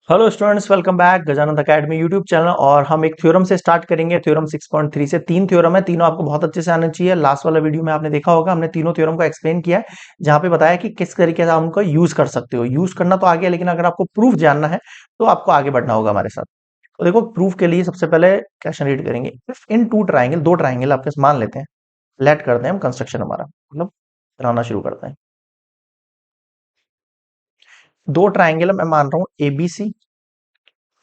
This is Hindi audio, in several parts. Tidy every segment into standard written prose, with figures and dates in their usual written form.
Hello students, welcome back Gajanand academy YouTube channel. और हम एक थ्योरम से स्टार्ट करेंगे। थ्योरम 6.3 से तीन थ्योरम है, तीनों आपको बहुत अच्छे से आना चाहिए। लास्ट वाला वीडियो में आपने देखा होगा, हमने तीनों थ्योरम को एक्सप्लेन किया है, जहां पे बताया कि किस तरीके से आप उनको यूज कर सकते हो। यूज करना तो आगे है, लेकिन अगर आपको प्रूफ जानना है तो आपको आगे बढ़ना होगा हमारे साथ। तो देखो, प्रूफ के लिए सबसे पहले क्वेश्चन रीड करेंगे। इफ इन टू ट्राइंगल, दो ट्राइंगल आपके मान लेते हैं, लेट करते हैं हम कंस्ट्रक्शन हमारा, मतलब बनाना शुरू करते हैं। दो ट्राइंगल मैं मान रहा हूं एबीसी,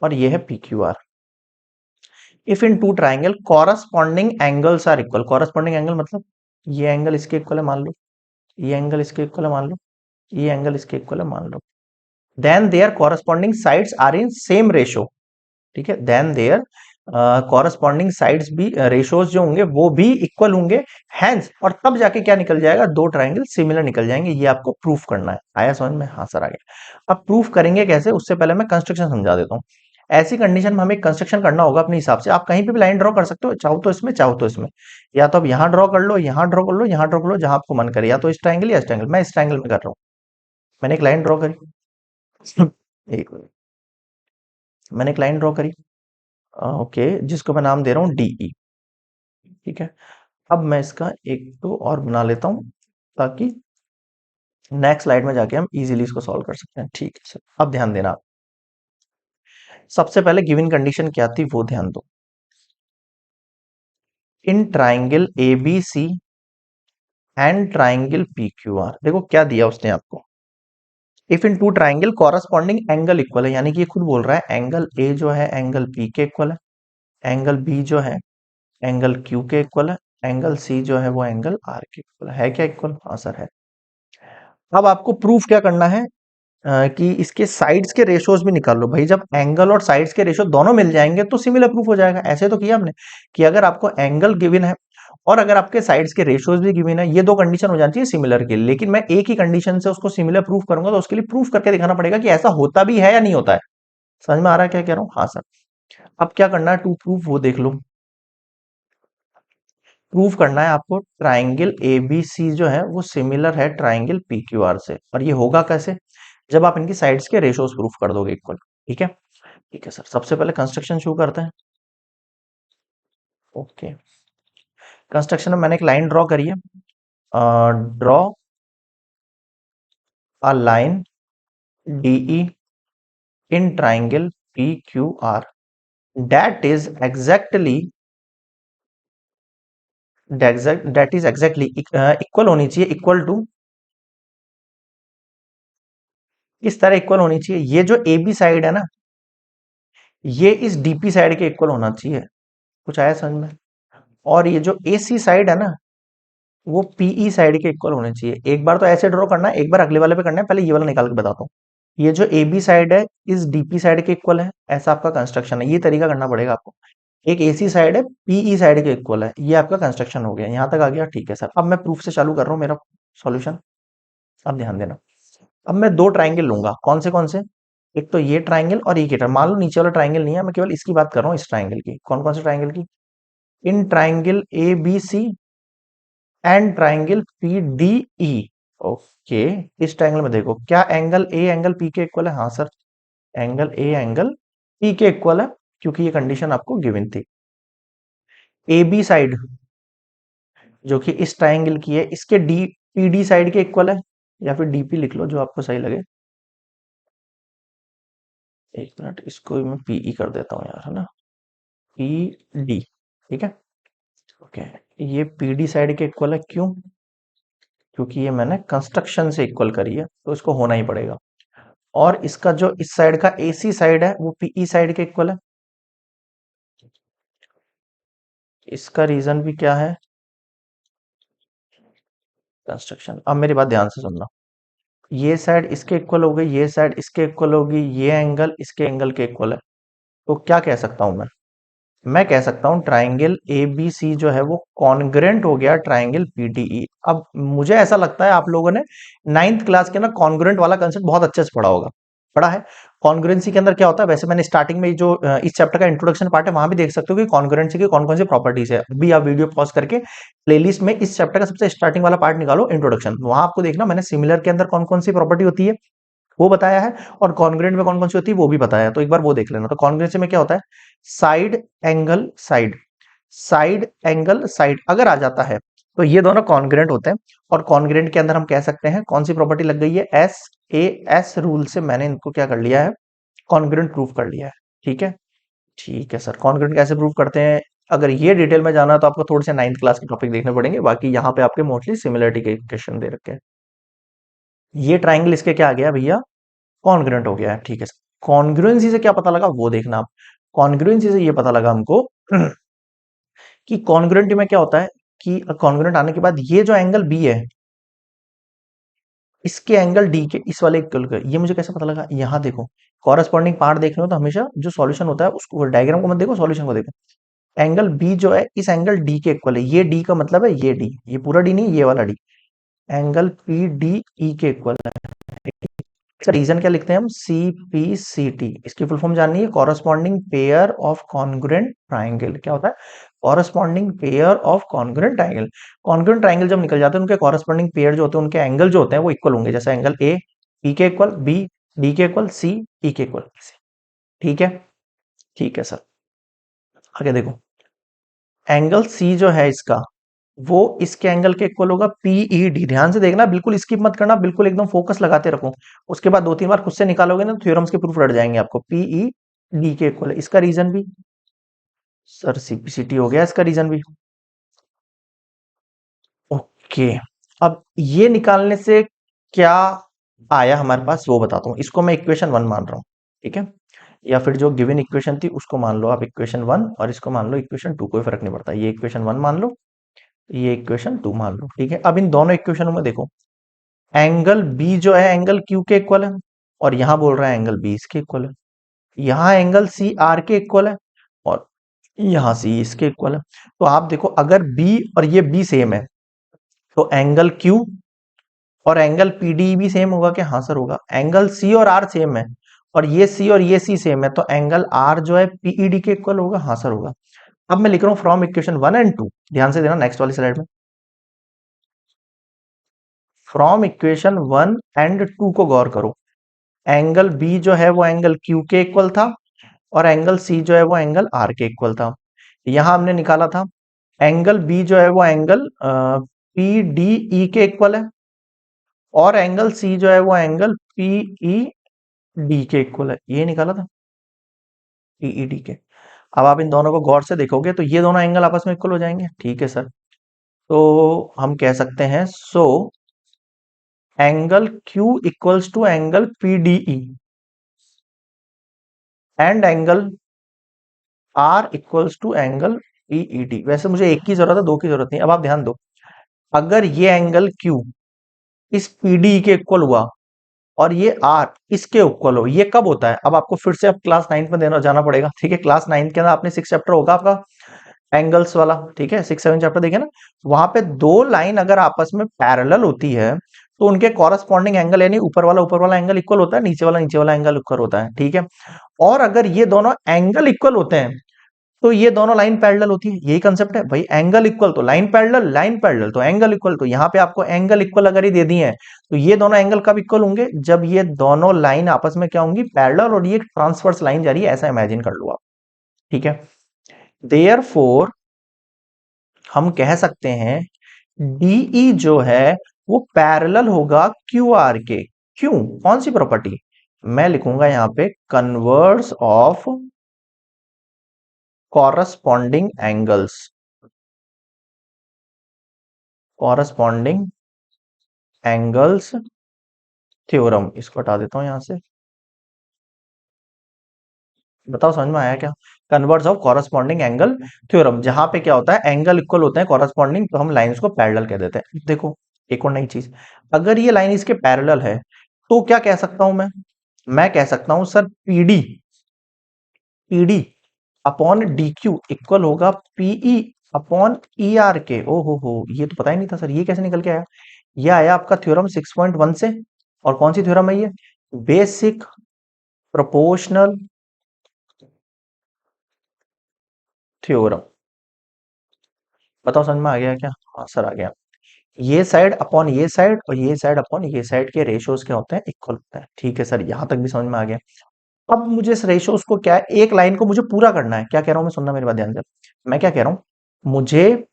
और ये है P Q R. If in two triangle corresponding angles are equal, corresponding angle मतलब ये एंगल इसके इक्वल है मान लो, ये एंगल इसके इक्वल है मान लो, ये एंगल इसके इक्वल है मान लो, then their corresponding sides are in same ratio. ठीक है, देन देयर कॉरस्पॉन्डिंग साइड्स भी, रेशोज जो होंगे वो भी इक्वल होंगे। हैंस, और तब जाके क्या निकल जाएगा, दो ट्राइंगल सिमिलर निकल जाएंगे। ये आपको प्रूफ करना है। आया समझ में? हाँ सर, आ गया। अब प्रूफ करेंगे कैसे, उससे पहले मैं कंस्ट्रक्शन समझा देता हूँ। ऐसी कंडीशन में हमें कंस्ट्रक्शन करना होगा अपने हिसाब से। आप कहीं पे भी लाइन ड्रॉ कर सकते हो, चाहो तो इसमें, चाहो तो इसमें। या तो आप यहाँ ड्रॉ कर लो, यहाँ ड्रॉ कर लो, यहाँ ड्रॉ कर लो, जहां आपको मन करे। या तो इस ट्राइंगल या इस ट्राइंगल। मैं इस ट्राइंगल में कर रहा हूँ। मैंने एक लाइन ड्रॉ करी। एक मिनट। मैंने एक लाइन ड्रॉ करी, ओके, जिसको मैं नाम दे रहा हूँ डीई। ठीक है। अब मैं इसका एक तो और बना लेता हूँ, ताकि नेक्स्ट स्लाइड में जाके हम इजीली इसको सॉल्व कर सकते हैं। ठीक है सर, अब ध्यान देना। सबसे पहले गिवन कंडीशन क्या थी वो ध्यान दो। In triangle A B C and triangle P Q R, देखो क्या दिया उसने आपको। If in two triangle corresponding angle equal है, यानी कि ये खुद बोल रहा है एंगल ए जो है एंगल पी के इक्वल है, एंगल बी जो है एंगल क्यू के इक्वल है, एंगल सी जो है वो एंगल आर के इक्वल है। क्या इक्वल? हाँ सर है। अब आपको प्रूफ क्या करना है, कि इसके साइड्स के रेशोज भी निकाल लो भाई। जब एंगल और साइड्स के रेशो दोनों मिल जाएंगे तो सिमिलर प्रूफ हो जाएगा। ऐसे तो किया हमने कि अगर आपको एंगल गिवन है और अगर आपके साइड्स के रेशोज भी गिवन है, ये दो कंडीशन हो जानी चाहिए सिमिलर के लिए। लेकिन मैं एक ही कंडीशन से उसको सिमिलर प्रूफ करूंगा, तो उसके लिए प्रूफ करके दिखाना पड़ेगा कि ऐसा होता भी है या नहीं होता है। समझ में आ रहा है क्या कह रहा हूँ? हाँ सर। अब क्या करना है टू प्रूफ, वो देख लो। प्रूफ करना है आपको ट्राइंगल एबीसी जो है वो सिमिलर है ट्राइंगल पीक्यूआर से। और ये होगा कैसे? जब आप इनकी साइड्स के रेशोज प्रूफ कर दोगे इक्वल। ठीक है। ठीक है सर, सबसे पहले कंस्ट्रक्शन शुरू करते हैं। ओके, कंस्ट्रक्शन में मैंने एक लाइन ड्रॉ करी है। Draw a line DE in triangle P Q R that is exactly, that is exactly equal होनी चाहिए, इक्वल टू, इस तरह इक्वल होनी चाहिए। ये जो ए बी साइड है ना, ये इस डीपी साइड के इक्वल होना चाहिए। कुछ आया समझ में? और ये जो ए सी साइड है ना, वो पीई साइड के इक्वल होने चाहिए। एक बार तो ऐसे ड्रॉ करना है, एक बार अगले वाले पे करना है। पहले ये वाला निकाल के बताता हूँ। ये जो ए बी साइड है इस डीपी साइड के इक्वल है, ऐसा आपका कंस्ट्रक्शन है। ये तरीका करना पड़ेगा आपको। एक एसी साइड है पीई साइड के इक्वल है, ये आपका कंस्ट्रक्शन हो गया। यहां तक आ गया? ठीक है सर। अब मैं प्रूफ से चालू कर रहा हूँ मेरा सॉल्यूशन। अब ध्यान देना। अब मैं दो ट्राइंगल लूंगा। कौन से? एक तो ये ट्राइंगल और ये ट्राइंगल। मान लो नीचे वाला ट्राइंगल नहीं है, मैं केवल इसकी बात कर रहा हूँ, इस ट्राइंगल की। कौन कौन से ट्राइंगल की? In triangle A B C and triangle P D E. Okay, इस ट्राइंगल में देखो क्या एंगल ए एंगल पी के इक्वल है? हाँ sir, angle A angle P के इक्वल है, क्योंकि ये कंडीशन आपको गिवन थी। ए बी साइड जो कि इस ट्राइंगल की है, इसके डी पी डी साइड के इक्वल है, या फिर डीपी लिख लो जो आपको सही लगे। एक मिनट, इसको भी मैं पीई कर देता हूँ यार, है ना, पी डी। ठीक है। ओके, ये पी डी साइड के इक्वल है। क्यों? क्योंकि ये मैंने कंस्ट्रक्शन से इक्वल करी है, तो इसको होना ही पड़ेगा। और इसका जो इस साइड का एसी साइड है वो पीई साइड के इक्वल है। इसका रीजन भी क्या है? कंस्ट्रक्शन। अब मेरी बात ध्यान से सुनना। ये साइड इसके इक्वल हो गई, ये साइड इसके इक्वल होगी, ये एंगल इसके एंगल के इक्वल है। तो क्या कह सकता हूं मैं कह सकता हूं ट्राइंगल ए बी सी जो है वो कॉन्ग्रेंट हो गया ट्राइंगल पीडीई। अब मुझे ऐसा लगता है आप लोगों ने नाइन्थ क्लास के ना कॉन्ग्रेंट वाला कंसेप्ट बहुत अच्छे से पढ़ा होगा। पढ़ा है? कॉन्ग्रेंसी के अंदर क्या होता है, वैसे मैंने स्टार्टिंग में जो इस चैप्टर का इंट्रोडक्शन पार्ट है वहां भी देख सकते हो कि कॉन्ग्रेंसी की कौन कौन सी प्रॉपर्टीज है। अभी आप वीडियो पॉज करके प्लेलिस्ट में इस चैप्टर का सबसे स्टार्टिंग वाला पार्ट निकालो, इंट्रोडक्शन। वहां आपको देखना मैंने सिमिलर के अंदर कौन कौन सी प्रॉपर्टी होती है, वो बताया है, और कॉन्ग्रुएंट में कौन कौन सी होती है वो भी बताया है, तो एक बार वो देख लेना। तो कॉन्ग्रुएंसी में क्या होता है, side angle side, side angle side अगर आ जाता है तो ये दोनों कॉन्ग्रुएंट होते हैं। और कॉन्ग्रुएंट के अंदर हम कह सकते हैं कौन सी प्रॉपर्टी लग गई है, एस रूल से मैंने इनको क्या कर लिया है, कॉन्ग्रुएंट प्रूफ कर लिया है। ठीक है, ठीक है सर। कॉन्ग्रुएंट कैसे प्रूव करते हैं, अगर ये डिटेल में जाना है तो आपको थोड़े से 9th क्लास के टॉपिक देखने पड़ेंगे, बाकी यहाँ पे आपके मोस्टली सिमिलरिटी के क्वेश्चन दे रखे हैं। ये ट्राइंगल इसके क्या आ गया भैया, कॉन्ग्रुएंट हो गया है। ठीक है सर, कॉन्ग्रुएंसी से क्या पता लगा वो देखना आप। कॉन्ग्रुएंसी से ये पता लगा हमको कि कॉन्ग्रुएंट में क्या होता है कि कॉन्ग्रुएंट आने के बाद ये जो एंगल बी है इसके एंगल डी के इस वाले इक्वल के, ये मुझे कैसे पता लगा, यहाँ देखो कॉरेस्पॉन्डिंग पार्ट देख रहे हो तो हमेशा जो सॉल्यूशन होता है उसको डायग्राम को मत देखो, सॉल्यूशन को देखो। एंगल बी जो है इस एंगल डी के इक्वल है, ये डी का मतलब है ये डी, ये पूरा डी नहीं ये वाला डी, एंगल पी डी ई के इक्वल है। इसका रीजन क्या लिखते हैं हम, सी पी सी टी, इसकी फुल फॉर्म जाननी है, corresponding pair of congruent triangle. क्या होता है, corresponding pair of congruent triangle. Congruent triangle जब निकल जाते हैं उनके कॉरेस्पॉन्डिंग पेयर जो होते हैं उनके एंगल जो होते हैं वो इक्वल होंगे, जैसे एंगल ए ई के इक्वल, बी डी के इक्वल, सी ई के इक्वल। ठीक है, ठीक है सर। आगे देखो, एंगल सी जो है इसका वो इसके एंगल के इक्वल होगा पीई डी, ध्यान से देखना, बिल्कुल स्किप मत करना, बिल्कुल एकदम फोकस लगाते रखो। उसके बाद 2-3 बार खुद से निकालोगे ना तो थ्योरम्स के प्रूफ रट जाएंगे आपको। पीई डी के इक्वल है, इसका रीजन भी सर सीपीसीटी हो गया, इसका रीजन भी। ओके, अब ये निकालने से क्या आया हमारे पास वो बताता हूँ, इसको मैं इक्वेशन 1 मान रहा हूँ। ठीक है, या फिर जो गिवन इक्वेशन थी उसको मान लो आप इक्वेशन 1, और इसको मान लो इक्वेशन 2, कोई फर्क नहीं पड़ता। ये इक्वेशन 1 मान लो, ये इक्वेशन 2 मान लो। ठीक है, अब इन दोनों इक्वेशनों में देखो, एंगल बी जो है एंगल क्यू के इक्वल है, और यहां बोल रहा है एंगल बी इसके इक्वल है। यहाँ एंगल सी आर के इक्वल है, और यहाँ सी इसके इक्वल है। तो आप देखो अगर बी और ये बी सेम है तो एंगल क्यू और एंगल पीडी भी सेम होगा क्या, हाँ सर होगा। एंगल सी और आर सेम है, और ये सी सेम है, तो एंगल आर जो है पीईडी के इक्वल होगा, हाँ सर होगा। अब मैं लिख रहा हूँ फ्रॉम इक्वेशन 1 एंड 2, ध्यान से देना नेक्स्ट वाली स्लाइड में। फ्रॉम इक्वेशन 1 एंड 2 को गौर करो, एंगल बी जो है वो एंगल क्यू के इक्वल था, और एंगल सी जो है वो एंगल आर के इक्वल था। यहां हमने निकाला था एंगल बी जो है वो एंगल पी डी ई के इक्वल है, और एंगल सी जो है वो एंगल पी ई डी के इक्वल है, ये निकाला था पीई डी के। अब आप इन दोनों को गौर से देखोगे तो ये दोनों एंगल आपस में इक्वल हो जाएंगे। ठीक है सर, तो हम कह सकते हैं so angle Q equals to angle PDE and angle R equals to angle PED. वैसे मुझे एक की जरूरत है, दो की जरूरत नहीं। अब आप ध्यान दो, अगर ये एंगल क्यू इस पीडी के इक्वल हुआ और ये आर इसके इक्वल हो, ये कब होता है, अब आपको फिर से अब क्लास 9th में देना जाना पड़ेगा। ठीक है, क्लास 9th के अंदर आपने 6 चैप्टर होगा आपका एंगल्स वाला। ठीक है, 6-7 चैप्टर देखे ना, वहां पे दो लाइन अगर आपस में पैरेलल होती है तो उनके कॉरस्पॉन्डिंग एंगल, यानी ऊपर वाला एंगल इक्वल होता है, नीचे वाला एंगल इक्वल होता है। ठीक है, और अगर ये दोनों एंगल इक्वल होते हैं तो ये दोनों लाइन पैरेलल होती है। यही कंसेप्ट है भाई, एंगल इक्वल तो लाइन पैरेलल तो एंगल इक्वल। तो यहाँ पे आपको एंगल इक्वल अगर ही दे दी है तो ये दोनों एंगल कब इक्वल होंगे, जब ये दोनों लाइन आपस में क्या होंगी, पैरेलल, और ये ट्रांसवर्स लाइन जा रही है, ऐसा इमेजिन कर लो आप। ठीक है, देयरफॉर हम कह सकते हैं डीई जो है वो पैरेलल होगा क्यू आर के। क्यों, कौन सी प्रॉपर्टी, मैं लिखूंगा यहां पे converse of corresponding angles, corresponding angles theorem. इसको हटा देता हूं यहां से, बताओ समझ में आया क्या, converse of corresponding angle theorem, जहां पे क्या होता है एंगल इक्वल होते हैं कॉरस्पॉन्डिंग, तो हम लाइंस को पैरेलल कह देते हैं। देखो एक और नई चीज, अगर ये लाइन इसके पैरेलल है तो क्या कह सकता हूं मैं कह सकता हूं sir PD, PD upon D Q equal होगा पीई अपॉन ई आर के। ओ हो, ये तो पता ही नहीं था सर, ये कैसे निकल के आया, ये आया आपका थ्योरम 6.1 से। और कौन सी थ्योरम है ये, बेसिक प्रोपोर्शनल थ्योरम। बताओ समझ में आ गया क्या, हाँ सर आ गया। ये साइड अपॉन ये साइड और ये साइड अपॉन ये साइड के रेशियोज क्या होते हैं, इक्वल होते हैं। ठीक है सर, यहां तक भी समझ में आ गया। अब मुझे इस रेशियोज को क्या है, एक लाइन को मुझे पूरा करना है। क्या कह रहा हूं मैं, सुनना मेरी बात ध्यान से। मैं क्या कह रहा हूं, मुझे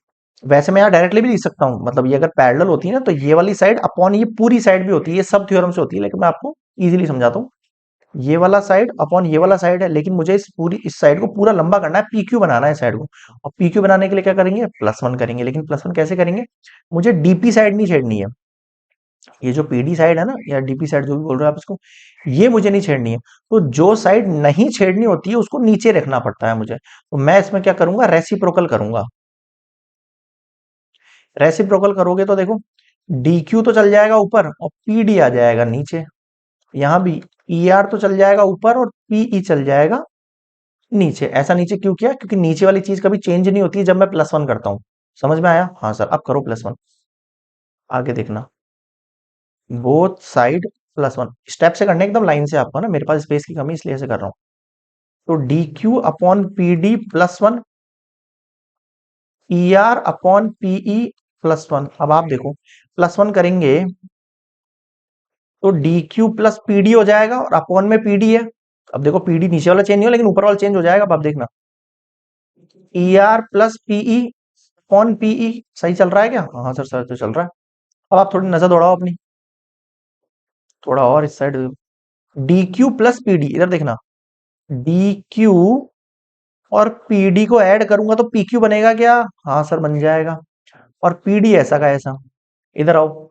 वैसे मैं यहाँ डायरेक्टली भी लिख सकता हूँ, मतलब ये अगर पैरेलल होती है ना तो ये वाली साइड अपॉन ये पूरी साइड भी होती है, ये सब थ्योरम से होती है, लेकिन मैं आपको इजीली समझाता हूँ। ये वाला साइड अपॉन ये वाला साइड है, लेकिन मुझे इस साइड को पूरा लंबा करना है, पीक्यू बनाना है साइड को। और पीक्यू बनाने के लिए क्या करेंगे, +1 करेंगे। लेकिन +1 कैसे करेंगे, मुझे डीपी साइड नहीं छेड़नी है। ये जो पीडी साइड है ना, या डीपी साइड जो भी बोल रहे हो आप इसको, ये मुझे नहीं छेड़नी है। तो जो साइड नहीं छेड़नी होती है उसको नीचे रखना पड़ता है मुझे। तो मैं इसमें क्या करूंगा, रेसिप्रोकल करूंगा। रेसिप्रोकल करोगे तो देखो, डीक्यू तो चल जाएगा ऊपर और पीडी आ जाएगा नीचे। यहां भी पीआर तो चल जाएगा ऊपर और पीई चल जाएगा नीचे। ऐसा नीचे क्यों किया, क्योंकि नीचे वाली चीज कभी चेंज नहीं होती है जब मैं +1 करता हूं। समझ में आया, हाँ सर, अब करो +1। आगे देखना, बोथ साइड +1 स्टेप से करने, एकदम लाइन से। आपको ना, मेरे पास स्पेस की कमी इसलिए ऐसे कर रहा हूं। तो D Q upon P D +1, E R upon PE +1। अब आप देखो, +1 करेंगे तो डी क्यू प्लस पीडी हो जाएगा और अपॉन में पीडी है। अब देखो, पीडी नीचे वाला चेंज नहीं हो, लेकिन ऊपर वाला चेंज हो जाएगा। अब आप देखना, E R plus PE upon PE. सही चल रहा है क्या, हाँ सर, सर तो चल रहा है। अब आप थोड़ी नजर दौड़ाओ अपनी, थोड़ा और इस side. D Q plus PD, इधर देखना, डी क्यू और पीडी को ऐड करूंगा तो पी क्यू बनेगा क्या, हाँ सर बन जाएगा। और पीडी ऐसा का ऐसा, इधर आओ,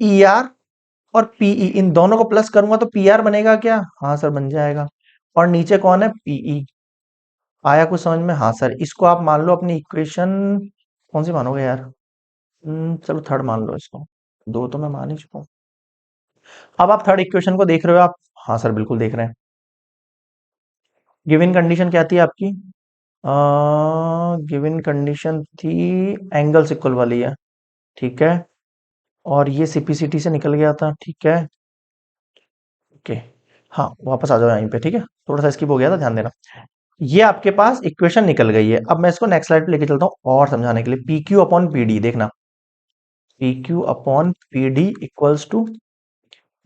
ई आर और पीई इन दोनों को प्लस करूंगा तो पी आर बनेगा क्या, हाँ सर बन जाएगा। और नीचे कौन है, पीई। आया कुछ समझ में, हाँ सर। इसको आप मान लो अपनी इक्वेशन, कौन सी मानोगे यार, चलो थर्ड मान लो इसको। दो तो मैं मान ही चुका हूँ। अब आप थर्ड इक्वेशन को देख रहे हो आप, हाँ सर बिल्कुल देख रहे हैं। गिवन कंडीशन क्या थी आपकी, गिवन कंडीशन थी एंगल्स इक्वल वाली है, ठीक है। और ये सीपीसीटी से निकल गया था, ठीक है। ओके, हाँ वापस आ जाओ यहीं पे, ठीक है। थोड़ा सा स्किप हो गया था, ध्यान देना। ये आपके पास इक्वेशन निकल गई है। अब मैं इसको नेक्स्ट स्लाइड पे लेके चलता हूँ और समझाने के लिए। P Q upon P D देखना, P Q upon P D equals to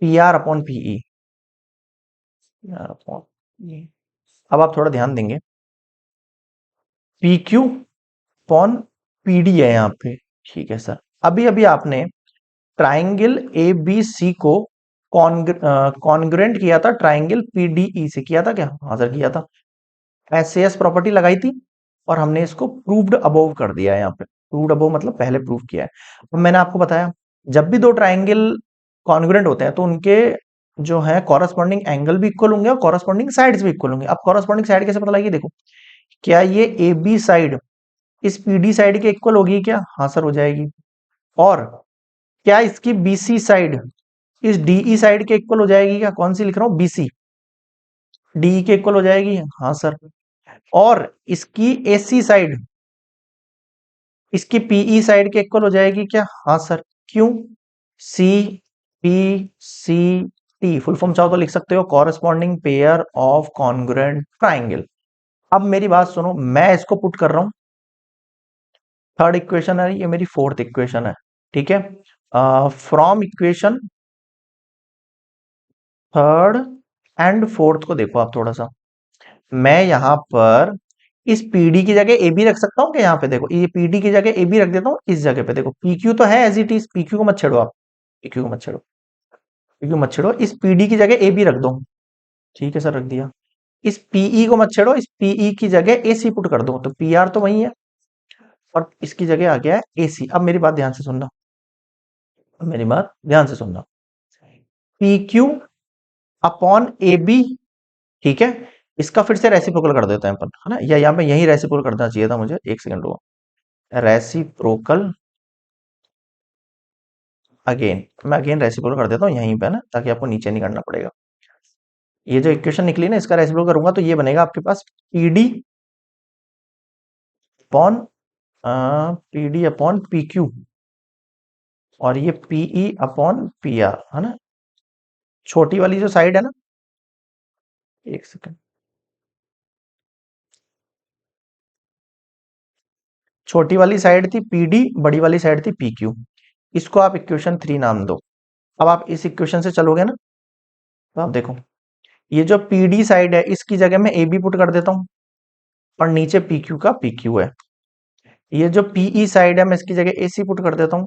P R upon PE, P R upon P. अब आप थोड़ा ध्यान देंगे, P Q upon P D है यहाँ पे, ठीक है सर। अभी अभी आपने ट्राइंगल ए बी सी को कॉन्ग्रुएंट किया था ट्राइंगल पीडीई से, किया था क्या, हाँ सर किया था। एसएस प्रॉपर्टी लगाई थी और हमने इसको प्रूव्ड अबोव कर दिया है यहाँ पे। प्रूव्ड अबोव मतलब पहले प्रूव किया है। अब मैंने आपको बताया, जब भी दो ट्राइंगल कॉन्ग्रुएंट होते हैं तो उनके जो है कॉरस्पॉन्डिंग एंगल भी इक्वल होंगे और कॉरस्पॉन्डिंग साइड्स भी इक्वल होंगे। अब कॉरस्पॉन्डिंग साइड कैसे पता लगेगी, देखो, क्या ये ए बी साइड इस पीडी साइड के इक्वल होगी क्या, हाँ सर हो जाएगी। और क्या इसकी बीसी साइड इस डीई साइड के इक्वल हो जाएगी क्या, कौन सी लिख रहा हूं, बीसी, डीई के इक्वल हो जाएगी, हाँ सर। और इसकी एसी साइड इसकी पीई साइड के इक्वल हो जाएगी क्या, हाँ सर। क्यों, C P C T full form चाहो तो लिख सकते हो, corresponding pair of congruent triangle. अब मेरी बात सुनो, मैं इसको पुट कर रहा हूं, थर्ड इक्वेशन है ये, मेरी फोर्थ इक्वेशन है, ठीक है। From equation third and fourth को देखो आप थोड़ा सा। मैं यहां पर इस पीडी की जगह ए बी रख सकता हूं क्या, यहाँ पे देखो, ये पीडी की जगह ए बी रख देता हूं, इस जगह पे देखो पी क्यू तो है as it is, P Q को मत छेड़ो आप, पी क्यू को मत छेड़ो, पी क्यू मत छेड़ो, इस पीडी की जगह ए बी रख दो, ठीक है सर रख दिया। इस पीई को मत छेड़ो, इस पीई की जगह ए सी पुट कर दो, तो पी आर तो वही है और इसकी जगह आ गया है ए सी। अब मेरी बात ध्यान से सुनना, अब मेरी बात ध्यान से सुनना, P Q upon A B, ठीक है। इसका फिर से रेसिप्रोकल कर देते हैं अपन, है ना, या यहाँ पे यही रेसिप्रोकल करना चाहिए था मुझे, एक सेकंड रुको। रेसिप्रोकल अगेन, मैं अगेन रेसिप्रोकल कर देता हूँ यहीं पे ना, ताकि आपको नीचे नहीं करना पड़ेगा। ये जो इक्वेशन निकली ना, इसका रेसिप्रोकल करूंगा तो ये बनेगा आपके पास PD upon PD upon P Q, और ये पीई अपॉन पी आर, है ना। छोटी वाली जो साइड है ना, एक सेकंड, छोटी वाली साइड थी पीडी, बड़ी वाली साइड थी पी क्यू। इसको आप इक्वेशन 3 नाम दो। अब आप इस इक्वेशन से चलोगे ना, तो आप देखो ये जो पीडी साइड है इसकी जगह मैं ए बी पुट कर देता हूं, और नीचे पी क्यू का पी क्यू है। ये जो पीई साइड है मैं इसकी जगह ए सी पुट कर देता हूं,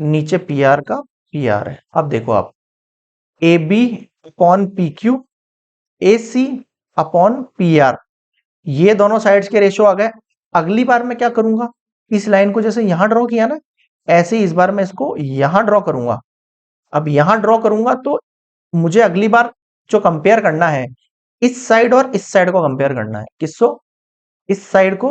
नीचे पी आर का पी आर है। अब देखो आप, A B upon P Q, A C upon P R, ये दोनों साइड्स के रेशियो आ गए। अगली बार मैं क्या करूंगा, इस लाइन को जैसे यहां ड्रॉ किया ना, ऐसे ही इस बार मैं इसको यहां ड्रॉ करूंगा। अब यहां ड्रॉ करूंगा तो मुझे अगली बार जो कंपेयर करना है, इस साइड और इस साइड को कंपेयर करना है। किसको? इस साइड को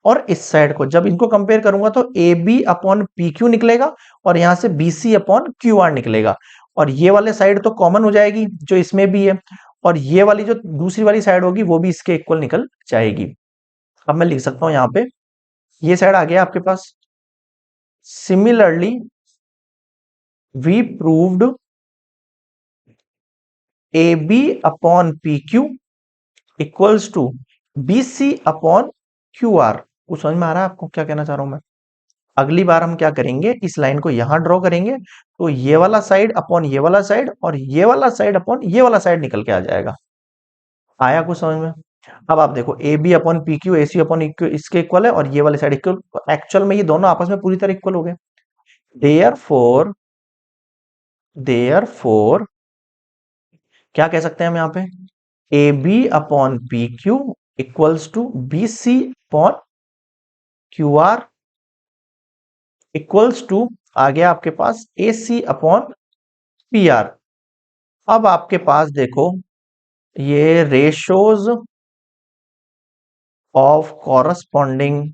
और इस साइड को। जब इनको कंपेयर करूंगा तो A B upon P Q निकलेगा, और यहां से B C upon Q R निकलेगा। और ये वाले साइड तो कॉमन हो जाएगी जो इसमें भी है, और ये वाली जो दूसरी वाली साइड होगी वो भी इसके इक्वल निकल जाएगी। अब मैं लिख सकता हूं यहां पे, ये साइड आ गया आपके पास। Similarly we proved A B upon P Q equals to B C upon Q R. कुछ समझ में आ रहा है आपको क्या कहना चाह रहा हूं मैं? अगली बार हम क्या करेंगे, इस लाइन को यहां ड्रॉ करेंगे तो ये वाला साइड अपॉन ये वाला साइड, और ये वाला साइड अपॉन ये वाला साइड निकल के आ जाएगा। आया कुछ समझ में? अब आप देखो, A B upon P Q, A C upon इसके इक्वल है, और ये वाले साइड इक्वल। एक्चुअल में ये दोनों आपस में पूरी तरह इक्वल हो गए। देयर फोर क्या कह सकते हैं हम यहाँ पे, A B upon P Q equals to B C upon Q R equals to, आ गया आपके पास A C upon P R. अब आपके पास देखो, ये ratios of corresponding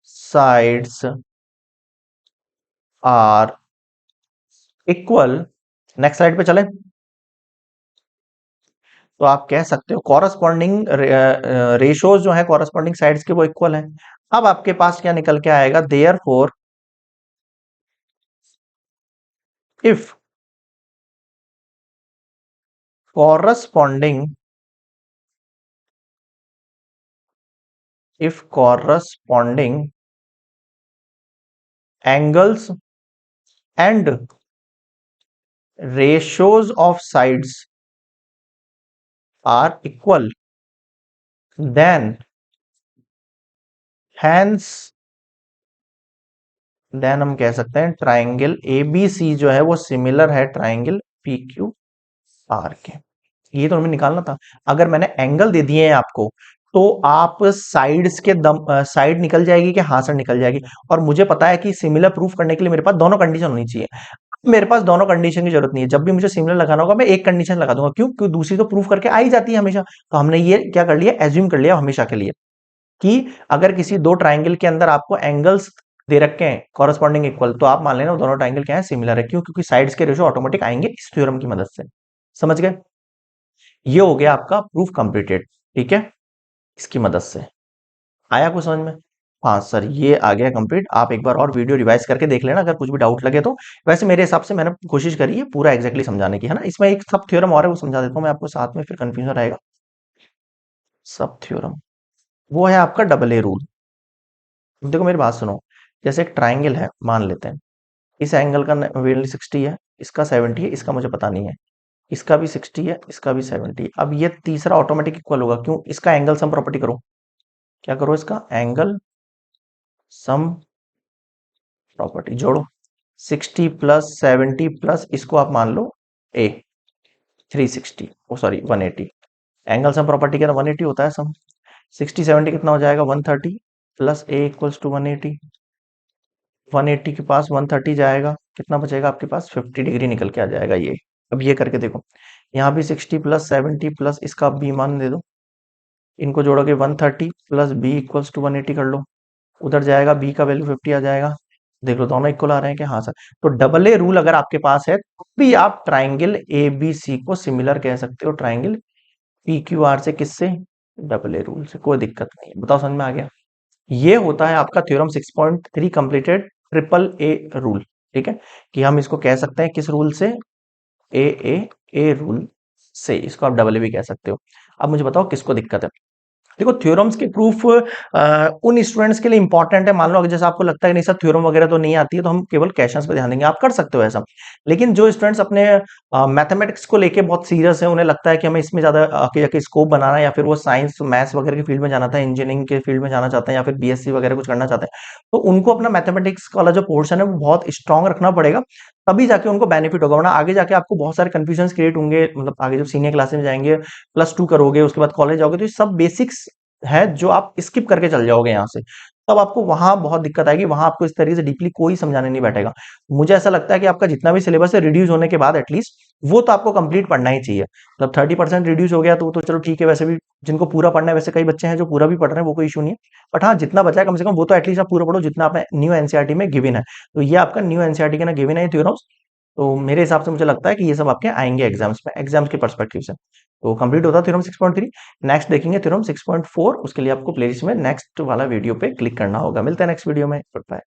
sides are equal. Next slide पे चले, तो आप कह सकते हो कॉरस्पॉन्डिंग रेशोज जो है कॉरस्पॉन्डिंग साइड्स के वो इक्वल हैं। अब आपके पास क्या निकल के आएगा, therefore if corresponding angles and ratios of sides are equal, then hence then हम कह सकते हैं ट्राइंगल ए बी सी जो है वो सिमिलर है ट्राइंगल पी क्यू आर के। ये तो हमें निकालना था। अगर मैंने एंगल दे दिए हैं आपको, तो आप साइड्स के दम साइड निकल जाएगी कि हाँ सर निकल जाएगी। और मुझे पता है कि सिमिलर प्रूफ करने के लिए मेरे पास दोनों कंडीशन होनी चाहिए। मेरे पास दोनों कंडीशन की जरूरत नहीं है। जब भी मुझे सिमिलर लगाना होगा मैं एक कंडीशन लगा दूंगा। क्यों? क्योंकि दूसरी तो प्रूफ करके आ ही जाती है हमेशा। तो हमने ये क्या कर लिया, एज्यूम कर लिया हमेशा के लिए, कि अगर किसी दो ट्राइंगल के अंदर आपको एंगल्स दे रखे हैं कॉरस्पॉन्डिंग इक्वल, तो आप मान लेना वो दोनों ट्राइंगल क्या है, सिमिलर है। क्यों? क्योंकि साइड्स के रेशो ऑटोमेटिक आएंगे इस थ्योरम की मदद से। समझ गए? ये हो गया आपका प्रूफ कंप्लीटेड। ठीक है, इसकी मदद से आया कुछ समझ में? हाँ सर, ये आ गया कंप्लीट। आप एक बार और वीडियो रिवाइज करके देख लेना, अगर कुछ भी डाउट लगे तो। वैसे मेरे हिसाब से मैंने कोशिश करी है पूरा एग्जैक्टली समझाने की, है ना। इसमें एक सब थ्योरम और है, वो समझा देता हूँ मैं आपको साथ में, फिर कंफ्यूजन रहेगा। सब थ्योरम वो है आपका डबल ए रूल। देखो मेरी बात सुनो, जैसे एक ट्राइंगल है मान लेते हैं, इस एंगल का वैल्यू 60 है, इसका 70 है, इसका मुझे पता नहीं है, इसका भी 60 है, इसका भी 70 है। अब ये तीसरा ऑटोमेटिक इक्वल होगा। क्यों? इसका एंगल सम प्रॉपर्टी करो। क्या करो? इसका एंगल सम प्रॉपर्टी जोड़ो। 60 प्लस 70 प्लस इसको आप मान लो ए, 360, ओ सॉरी 180। एंगल सम प्रॉपर्टी के ना 180 होता है सम। 60 70 कितना हो जाएगा, 130 प्लस ए इक्वल्स टू 180। 180 के पास 130 जाएगा, कितना बचेगा आपके पास, 50 डिग्री निकल के आ जाएगा ये। अब ये करके देखो, यहाँ भी 60 प्लस 70 प्लस इसका बी मान दे दो, इनको जोड़ोगे 130 प्लस बी इक्वल्स टू 180 कर लो, उधर जाएगा बी का वैल्यू 50 आ जाएगा। देख लो दोनों इक्वल आ रहे हैं कि हाँ सर। तो डबल ए रूल अगर आपके पास है तो भी आप ट्राइंगल ए बी सी को सिमिलर कह सकते हो ट्राइंगल पी क्यू आर से। किससे? डबल ए रूल से। कोई दिक्कत नहीं है। बताओ समझ में आ गया? ये होता है आपका theorem 6.3 completed triple a rule. ठीक है, कि हम इसको कह सकते हैं किस रूल से, ए ए ए रूल से। इसको आप डबल ए भी कह सकते हो। अब मुझे बताओ किसको दिक्कत है। देखो थ्योरम्स के प्रूफ उन स्टूडेंट्स के लिए इंपॉर्टेंट है, मान लो अगर जैसे आपको लगता है कि नहीं सर थ्योरम वगैरह तो नहीं आती है तो हम केवल क्वेश्चंस पे ध्यान देंगे, आप कर सकते हो ऐसा। लेकिन जो स्टूडेंट्स अपने मैथमेटिक्स को लेके बहुत सीरियस है, उन्हें लगता है कि हमें इसमें ज्यादा आगे जाके स्कोप बनाना है, या फिर वो साइंस मैथ्स वगैरह की फील्ड में जाना था, इंजीनियरिंग के फील्ड में जाना चाहते हैं, या फिर बीएससी वगैरह कुछ करना चाहते हैं, तो उनको अपना मैथमेटिक्स वाला जो पोर्शन है वो बहुत स्ट्रांग रखना पड़ेगा, तभी जाके उनको बेनिफिट होगा। वरना आगे जाके आपको बहुत सारे कंफ्यूजन क्रिएट होंगे, मतलब आगे जब सीनियर क्लासेस में जाएंगे, +2 करोगे, उसके बाद कॉलेज जाओगे, तो ये सब बेसिक्स है जो आप स्किप करके चल जाओगे यहाँ से, तब आपको वहां बहुत दिक्कत आएगी, वहां आपको इस तरीके से डीपली कोई समझाने नहीं बैठेगा। मुझे ऐसा लगता है कि आपका जितना भी सिलेबस है रिड्यूस होने के बाद एटलीस्ट वो तो आपको कंप्लीट पढ़ना ही चाहिए। मतलब 30% रिड्यूस हो गया तो वो तो चलो ठीक है, वैसे भी जिनको पूरा पढ़ना है, वैसे कई बच्चे हैं जो पूरा भी पढ़ रहे हैं, वो कोई इशू नहीं है। बट हाँ, जितना बचा है कम से कम वो तो एटलीस्ट आप पूरा पढ़ो जितना आपने न्यू एनसीईआरटी में गिवन है। तो ये आपका न्यू एनसीईआरटी का ना गिवन है थ्योरम्स, तो मेरे हिसाब से मुझे लगता है कि ये सब आपके आएंगे एग्जाम्स में, एग्जाम्स के पर्सपेक्टिव से। तो कंप्लीट होता है थ्योरम 6.3। नेक्स्ट देखेंगे थ्योरम 6.4, उसके लिए आपको प्लेलिस्ट में नेक्स्ट वाला वीडियो पे क्लिक करना होगा। मिलते हैं नेक्स्ट वीडियो में, गुड बाय।